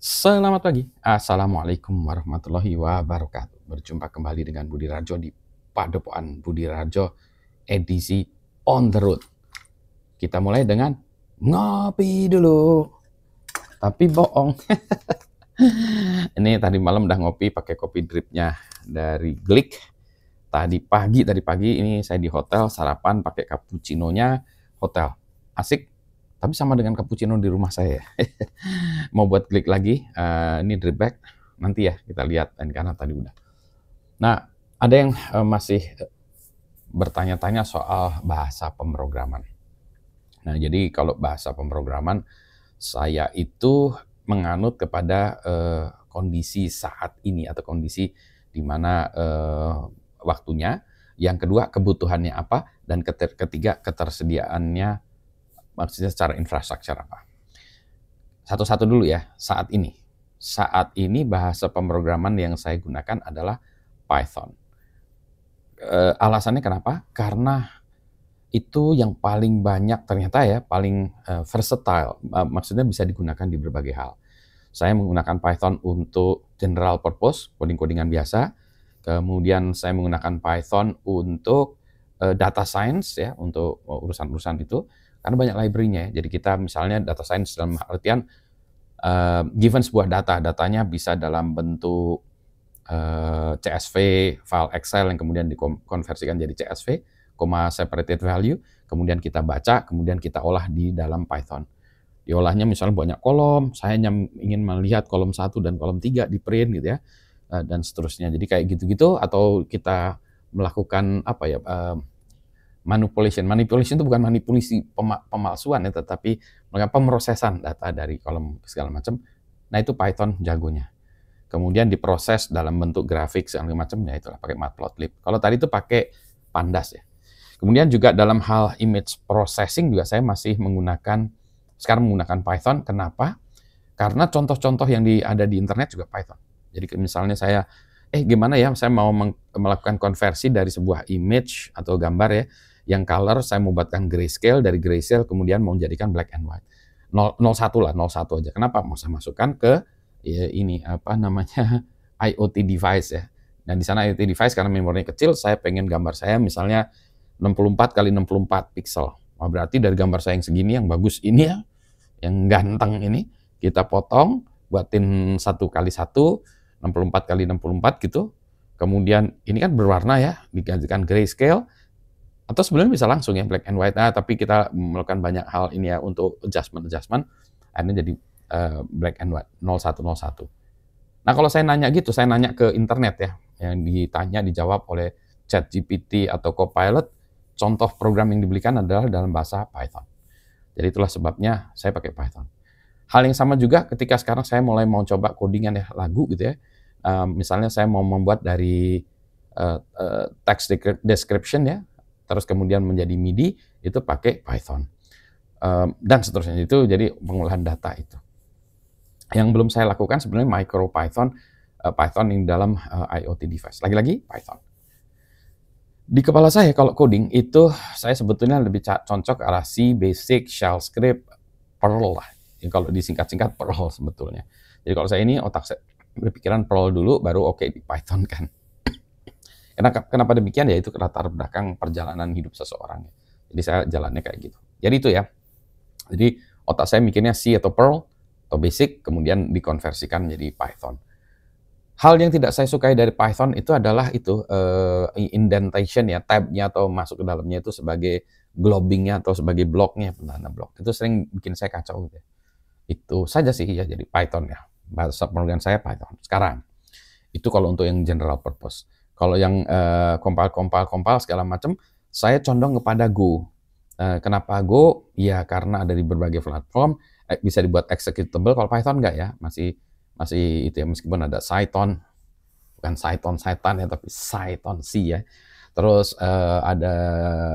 Selamat pagi, Assalamualaikum warahmatullahi wabarakatuh. Berjumpa kembali dengan Budi Rajo di Padepokan Budi Rajo edisi On The Road. Kita mulai dengan ngopi dulu, tapi bohong. Ini tadi malam udah ngopi pakai kopi dripnya dari Glick. Tadi pagi ini saya di hotel sarapan pakai cappuccino-nya hotel. Asik, tapi sama dengan cappuccino di rumah saya. Mau buat Glick lagi, ini drip bag, nanti ya kita lihat, dan karena tadi udah. Nah, ada yang masih bertanya-tanya soal bahasa pemrograman. Nah, jadi kalau bahasa pemrograman, saya itu menganut kepada kondisi saat ini atau kondisi di mana waktunya, yang kedua kebutuhannya apa, dan ketiga ketersediaannya, maksudnya secara infrastruktur apa. Satu-satu dulu ya, saat ini. Saat ini bahasa pemrograman yang saya gunakan adalah Python. Alasannya kenapa? Karena itu yang paling banyak ternyata ya, paling versatile, maksudnya bisa digunakan di berbagai hal. Saya menggunakan Python untuk general purpose, coding-codingan biasa. Kemudian saya menggunakan Python untuk data science ya, untuk urusan-urusan itu. Karena banyak library-nya ya. Jadi kita misalnya data science dalam artian given sebuah datanya bisa dalam bentuk CSV, file Excel yang kemudian dikonversikan jadi CSV, separated value, kemudian kita baca, kemudian kita olah di dalam Python. Diolahnya misalnya banyak kolom, saya ingin melihat kolom 1 dan kolom 3 di print gitu ya, dan seterusnya. Jadi kayak gitu-gitu, atau kita melakukan apa ya, manipulation itu bukan manipulasi pemalsuan ya, tetapi pemrosesan data dari kolom segala macam. Nah itu Python jagonya. Kemudian diproses dalam bentuk grafik segala macam, ya itulah pakai Matplotlib. Kalau tadi itu pakai Pandas ya. Kemudian juga dalam hal image processing juga saya masih sekarang menggunakan Python. Kenapa? Karena contoh-contoh yang ada di internet juga Python. Jadi misalnya saya, gimana ya, saya mau melakukan konversi dari sebuah image atau gambar ya, yang color saya mau buatkan grayscale, dari grayscale kemudian mau jadikan black and white. 01 lah, 01 aja. Kenapa? Mau saya masukkan ke ya ini apa namanya IoT device ya. Dan di sana IoT device karena memorinya kecil, saya pengen gambar saya misalnya 64 kali 64 pixel. Oh, berarti dari gambar saya yang segini yang bagus ini ya, yang ganteng ini, kita potong, buatin 1 kali 1, 64 kali 64 gitu. Kemudian ini kan berwarna ya, digantikan grayscale, atau sebenarnya bisa langsung ya black and white. Tapi kita melakukan banyak hal ini ya untuk adjustment, akhirnya jadi black and white 0101. Nah kalau saya nanya gitu, saya nanya ke internet ya, yang dijawab oleh ChatGPT atau Copilot, contoh program yang diberikan adalah dalam bahasa Python. Jadi itulah sebabnya saya pakai Python. Hal yang sama juga ketika sekarang saya mulai mau coba codingan ya, lagu gitu ya. Misalnya saya mau membuat dari text description ya, terus kemudian menjadi MIDI, itu pakai Python. Dan seterusnya, itu jadi pengolahan data itu. Yang belum saya lakukan sebenarnya MicroPython, Python yang dalam IoT device. Lagi-lagi Python. Di kepala saya kalau coding itu saya sebetulnya lebih cocok ke arah C, Basic, Shell Script, Perl lah. Yang kalau disingkat-singkat Perl sebetulnya. Jadi kalau saya ini otak saya berpikiran Perl dulu, baru oke di Python kan. Kenapa demikian? Ya itu latar belakang perjalanan hidup seseorang. Jadi saya jalannya kayak gitu. Jadi itu ya. Jadi otak saya mikirnya C atau Perl atau Basic, kemudian dikonversikan menjadi Python. Hal yang tidak saya sukai dari Python itu adalah itu indentation ya, tab-nya atau masuk ke dalamnya itu sebagai globbing-nya atau sebagai bloknya, penanda blok. Itu sering bikin saya kacau gitu. Itu saja sih ya, jadi Python ya. Bahasa pemrograman saya Python. Sekarang, itu kalau untuk yang general purpose. Kalau yang compile segala macam, saya condong kepada Go. Kenapa Go? Ya karena ada di berbagai platform, bisa dibuat executable. Kalau Python enggak ya, masih itu ya, meskipun ada Cython, bukan Cython ya, tapi Cython C ya. Terus ada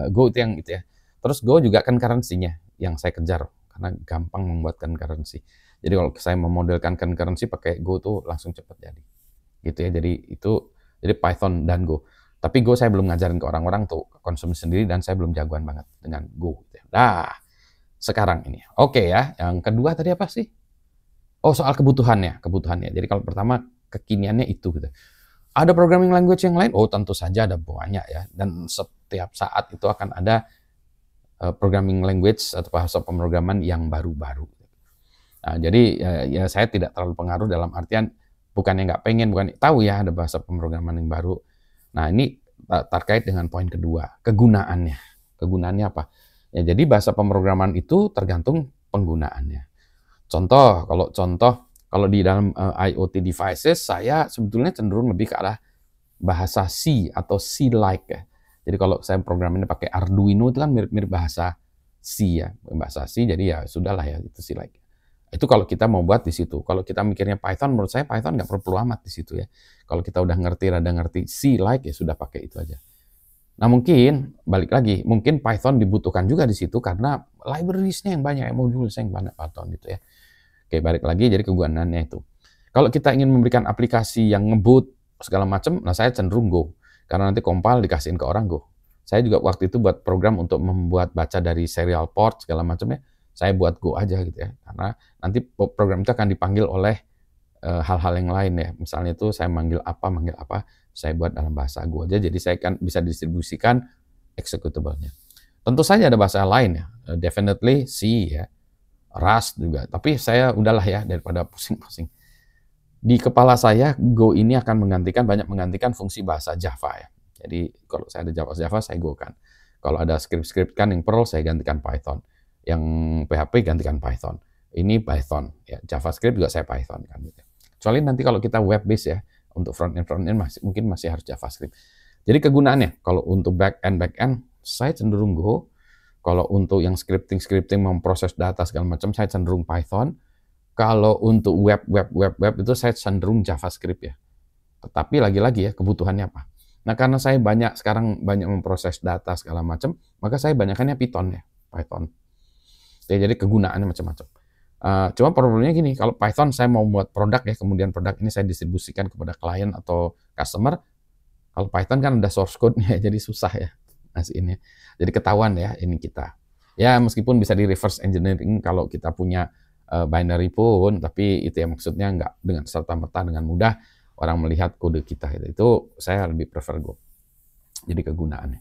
Go itu yang itu ya. Terus Go juga concurrency-nya yang saya kejar karena gampang membuat concurrency. Jadi kalau saya memodelkan concurrency pakai Go tuh langsung cepat jadi. Gitu ya. Jadi Python dan Go. Tapi Go saya belum ngajarin ke orang-orang tuh konsumsi sendiri, dan saya belum jagoan banget dengan Go. Nah, sekarang ini. Oke ya, yang kedua tadi apa sih? Oh, soal kebutuhannya. Jadi kalau pertama kekiniannya itu gitu. Ada programming language yang lain? Oh, tentu saja ada banyak ya. Dan setiap saat itu akan ada programming language atau bahasa pemrograman yang baru-baru. Nah, jadi ya saya tidak terlalu pengaruh dalam artian bukannya nggak pengen, bukan tahu ya ada bahasa pemrograman yang baru. Nah, ini terkait dengan poin kedua, kegunaannya. Kegunaannya apa? Ya, jadi bahasa pemrograman itu tergantung penggunaannya. Kalau di dalam IoT devices, saya sebetulnya cenderung lebih ke arah bahasa C atau C-like ya. Jadi kalau saya programnya pakai Arduino itu kan mirip-mirip bahasa C ya, bahasa C. Jadi ya sudahlah ya itu C-like. Itu kalau kita mau buat di situ. Kalau kita mikirnya Python, menurut saya Python nggak perlu amat di situ ya. Kalau kita udah rada ngerti C-like ya sudah pakai itu aja. Nah mungkin, balik lagi, mungkin Python dibutuhkan juga di situ karena libraries-nya yang banyak, modulnya yang banyak Python gitu ya. Oke, balik lagi jadi kegunaannya itu. Kalau kita ingin memberikan aplikasi yang ngebut segala macam, nah saya cenderung Go. Karena nanti compile dikasihin ke orang Go. Saya juga waktu itu buat program untuk membuat baca dari serial port segala macamnya, saya buat Go aja gitu ya. Karena nanti program itu akan dipanggil oleh hal-hal yang lain ya. Misalnya itu saya manggil apa, saya buat dalam bahasa Go aja. Jadi saya kan bisa distribusikan executable-nya. Tentu saja ada bahasa lain ya. Definitely C ya. Rust juga. Tapi saya udahlah ya daripada pusing-pusing. Di kepala saya Go ini akan banyak menggantikan fungsi bahasa Java ya. Jadi kalau saya ada Java saya Go kan. Kalau ada script kan yang Perl saya gantikan Python. Yang PHP gantikan Python. Ini Python ya. JavaScript juga saya Python kan gitu. Kecuali nanti kalau kita web base ya, untuk front end mungkin masih harus JavaScript. Jadi kegunaannya kalau untuk back end saya cenderung Go. Kalau untuk yang scripting memproses data segala macam saya cenderung Python. Kalau untuk web itu saya cenderung JavaScript ya. Tetapi lagi-lagi ya kebutuhannya apa. Nah karena saya sekarang banyak memproses data segala macam, maka saya banyakannya Python ya, Python. Jadi kegunaannya macam-macam. Cuma problemnya gini, kalau Python saya mau buat produk ya, kemudian produk ini saya distribusikan kepada klien atau customer. Kalau Python kan ada source code-nya, jadi susah ya ini. Jadi ketahuan ya ini kita. Ya meskipun bisa di reverse engineering kalau kita punya binary pun, tapi itu ya maksudnya nggak dengan serta-merta dengan mudah orang melihat kode kita. Itu saya lebih prefer Go. Jadi kegunaannya.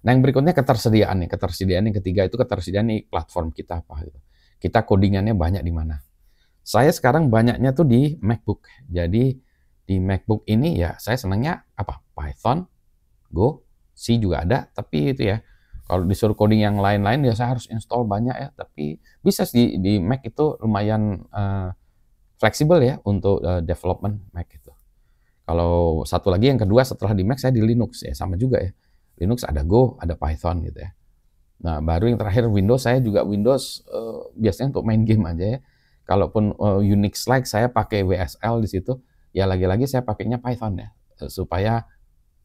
Nah yang berikutnya ketersediaan yang ketiga itu ketersediaan nih platform kita apa gitu. Kita codingannya banyak di mana. Saya sekarang banyaknya tuh di MacBook. Jadi di MacBook ini ya saya senangnya apa? Python, Go, C juga ada, tapi itu ya kalau disuruh coding yang lain-lain ya saya harus install banyak ya, tapi bisa di Mac itu lumayan fleksibel ya untuk development Mac itu. Kalau satu lagi yang kedua setelah di Mac saya di Linux ya sama juga ya. Linux ada Go, ada Python gitu ya. Nah, baru yang terakhir Windows, saya juga Windows biasanya untuk main game aja ya. Kalaupun Unix-like saya pakai WSL di situ, ya lagi-lagi saya pakainya Python ya, supaya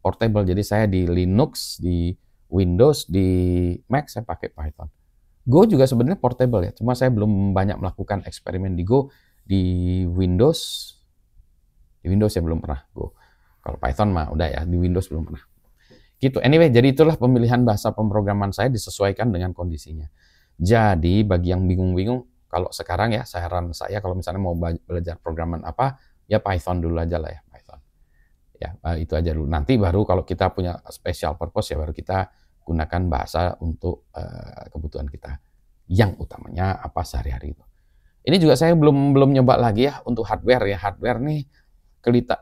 portable. Jadi saya di Linux, di Windows, di Mac saya pakai Python. Go juga sebenarnya portable ya, cuma saya belum banyak melakukan eksperimen di Go. Di Windows ya belum pernah Go. Kalau Python mah udah ya, di Windows belum pernah. Gitu. Anyway, jadi itulah pemilihan bahasa pemrograman saya disesuaikan dengan kondisinya. Jadi bagi yang bingung-bingung, kalau sekarang ya saran saya kalau misalnya mau belajar programan apa, ya Python dulu aja lah ya, Python. Ya, itu aja dulu. Nanti baru kalau kita punya special purpose ya baru kita gunakan bahasa untuk kebutuhan kita. Yang utamanya apa sehari-hari itu. Ini juga saya belum nyoba lagi ya untuk hardware ya. Hardware nih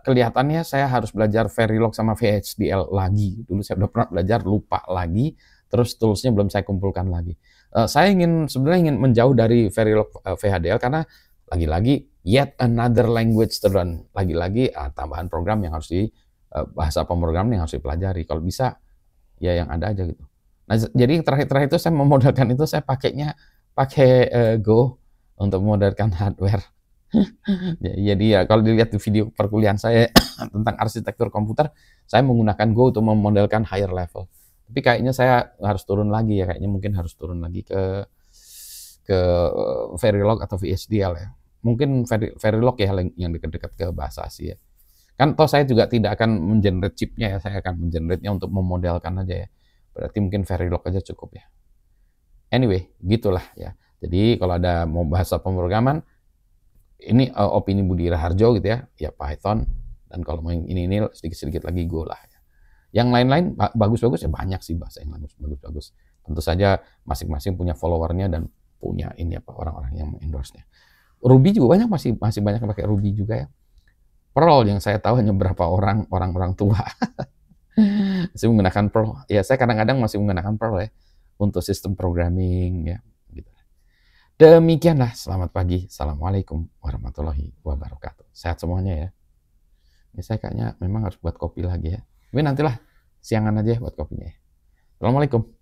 kelihatannya saya harus belajar Verilog sama VHDL lagi. Dulu saya udah pernah belajar, lupa lagi. Terus toolsnya belum saya kumpulkan lagi. Saya sebenarnya ingin menjauh dari Verilog VHDL karena lagi-lagi yet another language to learn. Lagi-lagi tambahan program yang harus bahasa pemrograman yang harus dipelajari. Kalau bisa ya yang ada aja gitu. Nah jadi terakhir itu saya memodalkan itu saya pakai Go untuk memodalkan hardware. Jadi ya kalau dilihat di video perkuliahan saya tentang arsitektur komputer, saya menggunakan Go untuk memodelkan higher level. Tapi kayaknya saya harus turun lagi ya, kayaknya mungkin harus turun lagi ke Verilog atau VHDL ya. Mungkin Verilog ya yang dekat-dekat ke bahasa Asia. Kan toh saya juga tidak akan mengenerate chipnya ya, saya akan mengenerate-nya untuk memodelkan aja ya. Berarti mungkin Verilog aja cukup ya. Anyway, gitulah ya. Jadi kalau ada mau bahasa pemrograman, ini opini Budi Raharjo gitu ya Python, dan kalau mau ini sedikit-sedikit lagi Go lah. Yang lain-lain bagus-bagus ya banyak sih bahasa yang bagus-bagus. Tentu saja masing-masing punya followernya dan punya ini orang-orang yang endorse-nya. Ruby juga banyak, masih banyak yang pakai Ruby juga ya. Perl yang saya tahu hanya berapa orang tua masih menggunakan Perl. Ya saya kadang-kadang masih menggunakan Perl ya untuk sistem programming ya. Gitu. Demikianlah, selamat pagi. Assalamualaikum warahmatullahi wabarakatuh. Sehat semuanya ya. Ini saya kayaknya memang harus buat kopi lagi ya. Tapi nantilah siangan aja ya buat kopinya ya. Assalamualaikum.